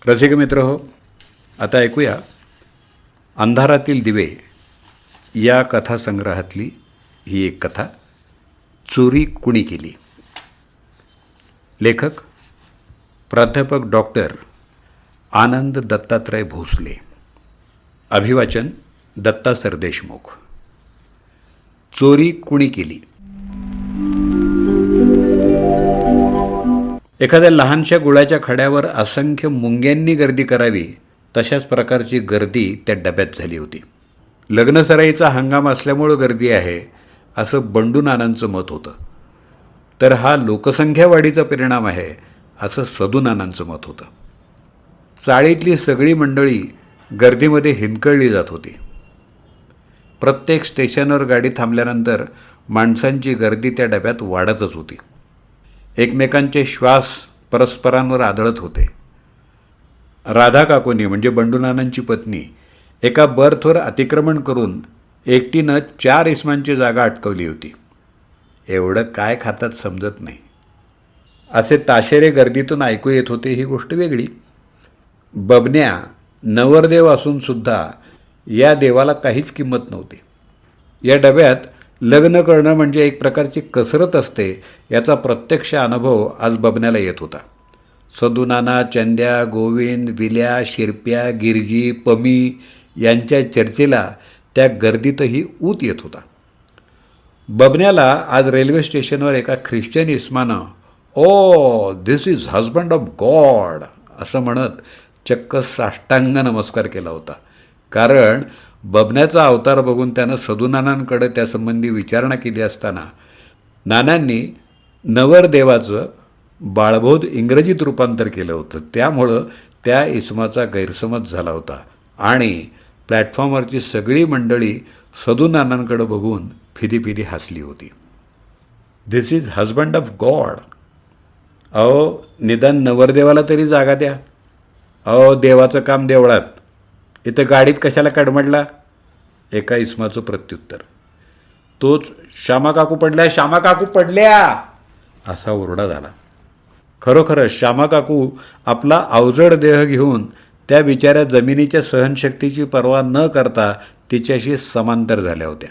रसिक मित्र हो, आता ऐकूया अंधारातील दिवे या कथासंग्रहातली ही एक कथा, चोरी कुणी केली. लेखक प्राध्यापक डॉक्टर आनंद दत्तात्रय भोसले. अभिवाचन दत्ता सरदेशमुख. चोरी कुणी केली. एखाद्या लहानशा गुळाच्या खड्यावर असंख्य मुंग्यांनी गर्दी करावी तशाच प्रकारची गर्दी त्या डब्यात झाली होती. लग्नसराईचा हंगाम असल्यामुळं गर्दी आहे असं बंडू नानांचं मत होतं, तर हा लोकसंख्या वाढीचा परिणाम आहे असं सदू नानांचं मत होतं. चाळीतली सगळी मंडळी गर्दीमध्ये हिंदकळली जात होती. प्रत्येक स्टेशनवर गाडी थांबल्यानंतर माणसांची गर्दी त्या डब्यात वाढतच होती. एकमेकांचे श्वास परस्परांवर आदळत होते. राधा काकोनी म्हणजे बंडूनानांची पत्नी एका बर्थवर अतिक्रमण करून एकटीनं 4 इसमांची जागा अटकवली होती. एवढं काय खातात समजत नाही असे ताशेरे गर्दीतून ऐकू येत होते ही गोष्ट वेगळी. बबन्या नवरदेव असूनसुद्धा या देवाला काहीच किंमत नव्हती. या डब्यात लग्न करणं म्हणजे एक प्रकारची कसरत असते याचा प्रत्यक्ष अनुभव आज बबन्याला येत होता. सदूनाना, चंद्या, गोविंद, विल्या, शिरप्या, गिरजी, पमी यांच्या चर्चेला त्या गर्दीतही ऊत येत होता. बबन्याला आज रेल्वे स्टेशनवर एका ख्रिश्चन इस्मानं "oh this is husband of God" असं म्हणत चक्क साष्टांग नमस्कार केला होता. कारण बबन्याचा अवतार बघून त्यानं सदूनानांकडे त्यासंबंधी विचारणा केली असताना नानांनी नवरदेवाचं बाळबोध इंग्रजीत रूपांतर केलं होतं. त्यामुळं त्या इसमाचा गैरसमज झाला होता आणि प्लॅटफॉर्मवरची सगळी मंडळी सदूनानांकडे बघून फिदी हसली होती. "दिस इज हजबंड ऑफ गॉड. अहो, निदान नवरदेवाला तरी जागा द्या. अहो, देवाचं काम देवळात, इथं गाडीत कशाला कडमडला?" एका इसमाचं प्रत्युत्तर. तोच "श्यामा काकू पडल्या, श्यामा काकू पडल्या" असा ओरडा झाला. खरोखरच श्यामा काकू आपला अवजड देह घेऊन त्या बिचाऱ्या जमिनीच्या सहनशक्तीची पर्वा न करता तिच्याशी समांतर झाल्या होत्या.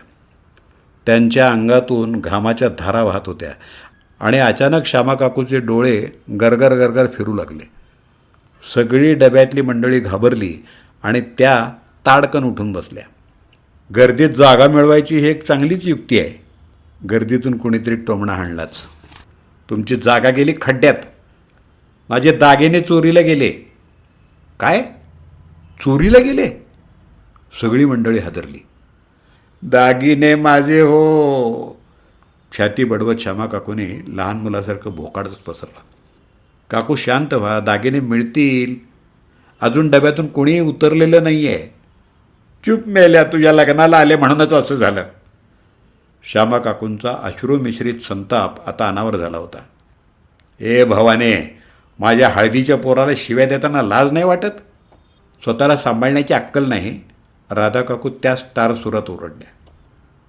त्यांच्या अंगातून घामाच्या धारा वाहत होत्या आणि अचानक श्यामा काकूचे डोळे गरगर गरगर फिरू लागले. सगळी डब्यातली मंडळी घाबरली आणि त्या ताडकन उठून बसल्या. गर्दीत जागा मिळवायची ही एक चांगलीच युक्ती आहे. गर्दीतून कोणीतरी टोमणा हाणलाच. "तुमची जागा गेली खड्ड्यात. माझे दागिने चोरीला गेले." "काय? चोरीला गेले?" सगळी मंडळी हादरली. "दागिने माझे हो." छाती बडवत श्यामा काकूने लहान मुलासारखं भोकाडच पसरला. "काकू शांत व्हा, दागिने मिळतील. अजून डब्यातून कोणीही उतरलेलं नाही आहे." "चूप मेल्या, तुझ्या लग्नाला आले म्हणूनच असं झालं." श्यामा काकूंचा अश्रुमिश्रित संताप आता अनावर झाला होता. "ए भवाने, माझ्या हळदीच्या पोराला शिव्या देताना लाज नाही वाटत? स्वतःला सांभाळण्याची अक्कल नाही?" राधा काकू त्याच तार सुरात ओरडल्या.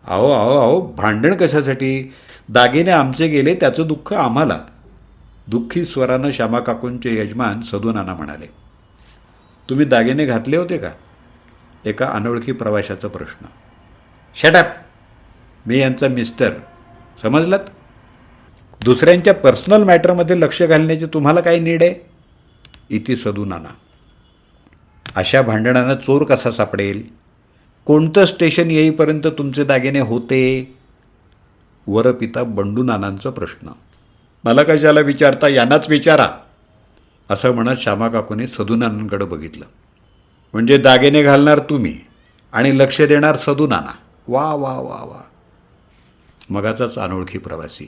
"अहो अहो अहो, भांडण कशासाठी? दागिने आमचे गेले त्याचं दुःख आम्हाला." दुःखी स्वरानं श्यामा काकूंचे यजमान सदूनाना म्हणाले. "तुम्ही दागिने घातले होते का?" एका अनोळखी प्रवाशाचा प्रश्न. "Shut up. मी यांचा मिस्टर, समजलात? दुसऱ्यांच्या पर्सनल मॅटरमध्ये लक्ष घालण्याची तुम्हाला काय नीड आहे?" इति सदूनाना. "अशा भांडणांना चोर कसा सापडेल? कोणतं स्टेशन येईपर्यंत तुमचे दागिने होते?" वरपिता बंडू नानांचा प्रश्न. "मला कशाला विचारता, यांनाच विचारा." असं म्हणत श्यामा काकूने सदूनानांकडे बघितलं. "म्हणजे दागिने घालणार तुम्ही आणि लक्ष देणार सदूनाना. वा वा वा वा." मगाचाच अनोळखी प्रवासी.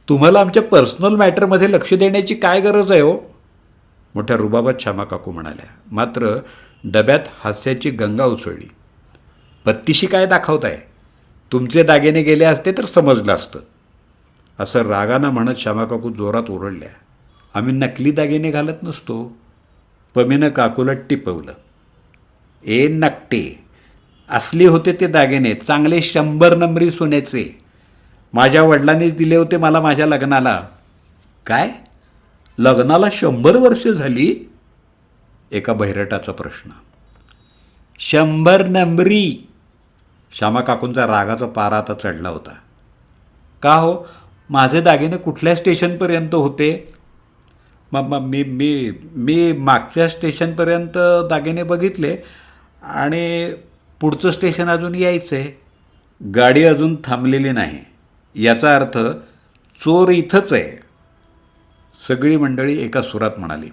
"तुम्हाला आमच्या पर्सनल मॅटरमध्ये लक्ष देण्याची काय गरज आहे हो?" मोठ्या रुबाबात श्यामा काकू म्हणाल्या. मात्र डब्यात हास्याची गंगा उसळली. "बत्तीशी काय दाखवताय? तुमचे दागिने गेले असते तर समजलं असतं." असं रागानं म्हणत श्यामा काकू जोरात ओरडल्या. "आम्ही नकली दागिने घालत नसतो." पमीनं काकूला टिपवलं. "ए नकटे, असले होते ते दागिने, चांगले 100 नंबरी सोन्याचे. माझ्या वडिलांनीच दिले होते मला माझ्या लग्नाला." "काय? लग्नाला 100 वर्ष झाली?" एका बहिरटाचा प्रश्न. 100 नंबरी. श्यामा काकूंचा रागाचा पारा आता चढला होता. का हो, माझे दागिने कुठल्या स्टेशनपर्यंत होते? मी मी मी मागच्या स्टेशनपर्यंत दागिने बघितले आणि पुढचं स्टेशन अजून यायचं आहे. गाडी अजून थांबलेली नाही, याचा अर्थ चोर इथंच आहे. सगळी मंडळी एका सुरात म्हणाली.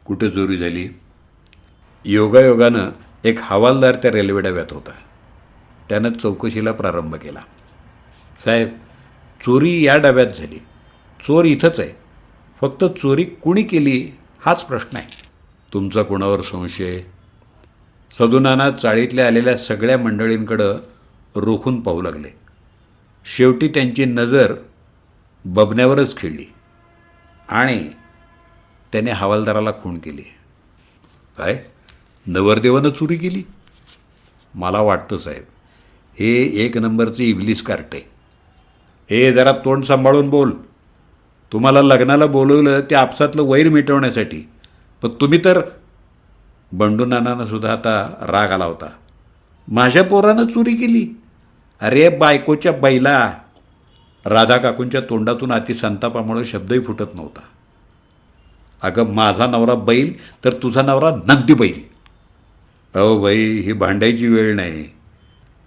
कुठे चोरी झाली? योगायोगानं एक हवालदार त्या रेल्वे डब्यात होता. त्यानं चौकशीला प्रारंभ केला. साहेब, चोरी या डब्यात झाली. चोर इथंच आहे. फक्त चोरी कुणी केली हाच प्रश्न आहे. तुमचा कोणावर संशय? सदुनाना चाळीतल्या आलेल्या सगळ्या मंडळींकडं रोखून पाहू लागले. शेवटी त्यांची नजर बबन्यावरच खेळली आणि त्याने हवालदाराला खूण केली. काय? नवरदेवानं चोरी केली? मला वाटतं साहेब, हे एक नंबरचं इबलीस कार्ट आहे. हे जरा तोंड सांभाळून बोल. तुम्हाला लग्नाला बोलवलं ते आपसातलं वैर मिटवण्यासाठी, पण तुम्ही तर. बंडूनानानं सुद्धा आता राग आला होता. माझ्या पोरानं चोरी केली? अरे बायकोच्या बैला. राधा काकूंच्या तोंडातून अति संतापामुळे शब्दही फुटत नव्हता. अगं, माझा नवरा बैल तर तुझा नवरा नगदी बैल. अहो बाई, ही भांडायची वेळ नाही.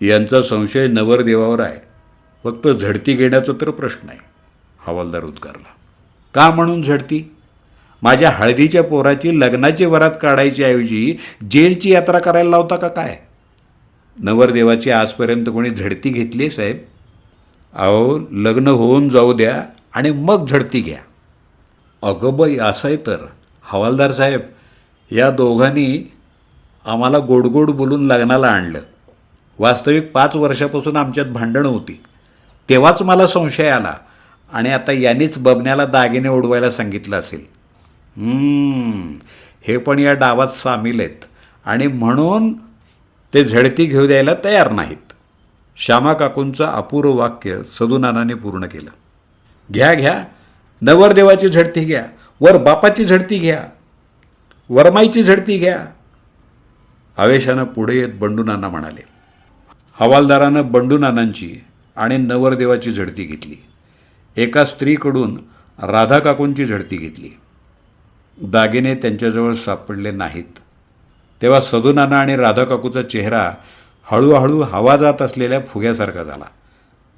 यांचा संशय नवरदेवावर आहे. फक्त झडती घेण्याचा तर प्रश्न आहे. हवालदार उद्गारला. का म्हणून झडती? माझ्या हळदीच्या पोराची लग्नाची वरात काढायची ऐवजी जेलची यात्रा करायला लावता का काय? नवरदेवाची आजपर्यंत कोणी झडती घेतली साहेब? अहो, लग्न होऊन जाऊ द्या आणि मग झडती घ्या. अगं बाई, असं आहे तर. हवालदार साहेब, या दोघांनी आम्हाला गोडगोड बोलून लग्नाला आणलं. वास्तविक 5 वर्षापासून आमच्यात भांडणं होती. तेव्हाच मला संशय आला आणि आता यांनीच बबन्याला दागिने उडवायला सांगितलं असेल. हे पण या डावात सामील आहेत आणि म्हणून ते झडती घेऊ द्यायला तयार नाहीत. श्यामा काकूंचं अपूर्व वाक्य सदुनानाने पूर्ण केलं. घ्या घ्या, नवरदेवाची झडती घ्या, वर बापाची झडती घ्या, वरमाईची झडती घ्या. आवेशानं पुढे येत बंडूनाना म्हणाले. हवालदारानं बंडूनानांची आणि नवरदेवाची झडती घेतली. एका स्त्रीकडून राधा काकूंची झडती घेतली. दागिने त्यांच्याजवळ सापडले नाहीत. तेव्हा सदुनाना आणि राधा काकूचा चेहरा हळूहळू हवा जात असलेल्या फुग्यासारखा झाला.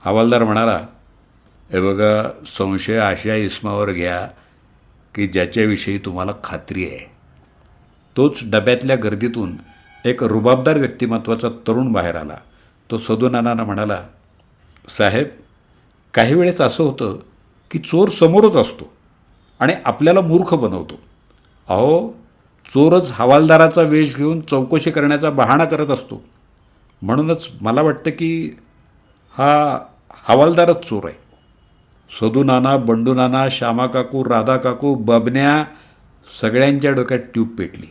हवालदार म्हणाला, हे बघा, संशय अशा इस्मावर घ्या की ज्याच्याविषयी तुम्हाला खात्री आहे. तोच डब्यातल्या गर्दीतून एक रुबाबदार व्यक्तिमत्वाचा तरुण बाहेर आला. तो सदुनानांना म्हणाला, साहेब, काही वेळेस असं होतं की चोर समोरच असतो आणि आपल्याला मूर्ख बनवतो. अहो, चोरच हवालदाराचा वेश घेऊन चौकशी करण्याचा बहाणा करत असतो. म्हणूनच मला वाटतं की हा हवालदारच चोर आहे. सदुनाना, बंडूनाना, श्यामा काकू, राधा काकू, बबन्या सगळ्यांच्या डोक्यात ट्यूब पेटली.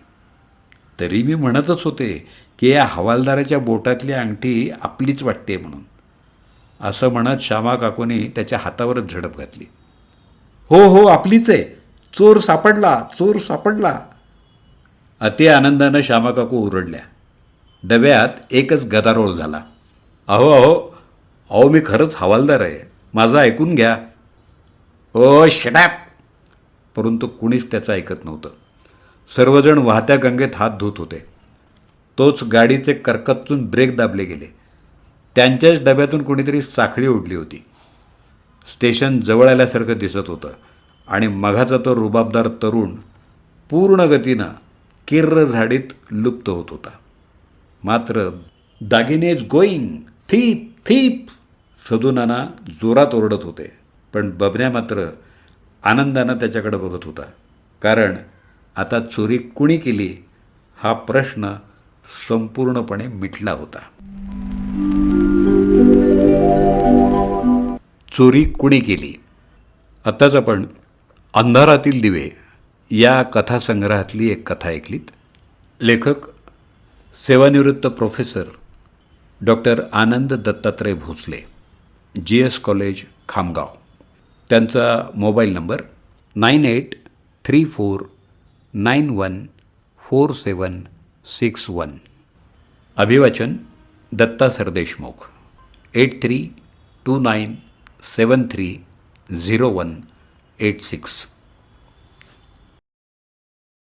तरी मी म्हणतच होते की या हवालदाराच्या बोटातली अंगठी आपलीच वाटते म्हणून. असं म्हणत श्यामा काकूने त्याच्या हातावरच झडप घातली. हो हो, आपलीच आहे. चोर सापडला, चोर सापडला. अति आनंदानं श्यामा काकू ओरडल्या. डब्यात एकच गदारोळ झाला. अहो अहो अहो, मी खरंच हवालदार आहे, माझं ऐकून घ्या. ओ शटॅप. परंतु कुणीच त्याचं ऐकत नव्हतं. सर्वजण वाहत्या गंगेत हात धुत होते. तोच गाडीचे कर्कच्चून ब्रेक दाबले गेले. त्यांच्याच डब्यातून कोणीतरी साखळी ओढली होती. स्टेशन जवळ आल्यासारखं दिसत होतं आणि मघाचा तो रुबाबदार तरुण पूर्ण गतीनं किर्र झाडीत लुप्त होत होता. मात्र दागिने इज गोईंग, थीप थीप. सदुनाना जोरात ओरडत होते, पण बबन्या मात्र आनंदानं त्याच्याकडे बघत होता. कारण आता चोरी कुणी केली हा प्रश्न संपूर्णपणे मिटला होता. चोरी कुणी केली? आत्ताच आपण अंधारातील दिवे या कथासंग्रहातली एक कथा ऐकलीत. लेखक सेवानिवृत्त प्रोफेसर डॉक्टर आनंद दत्तात्रय भोसले, GS कॉलेज, खामगाव. त्यांचा मोबाईल नंबर 983491 4761. अभिवाचन दत्ता सरदेशमुख. 8329730186.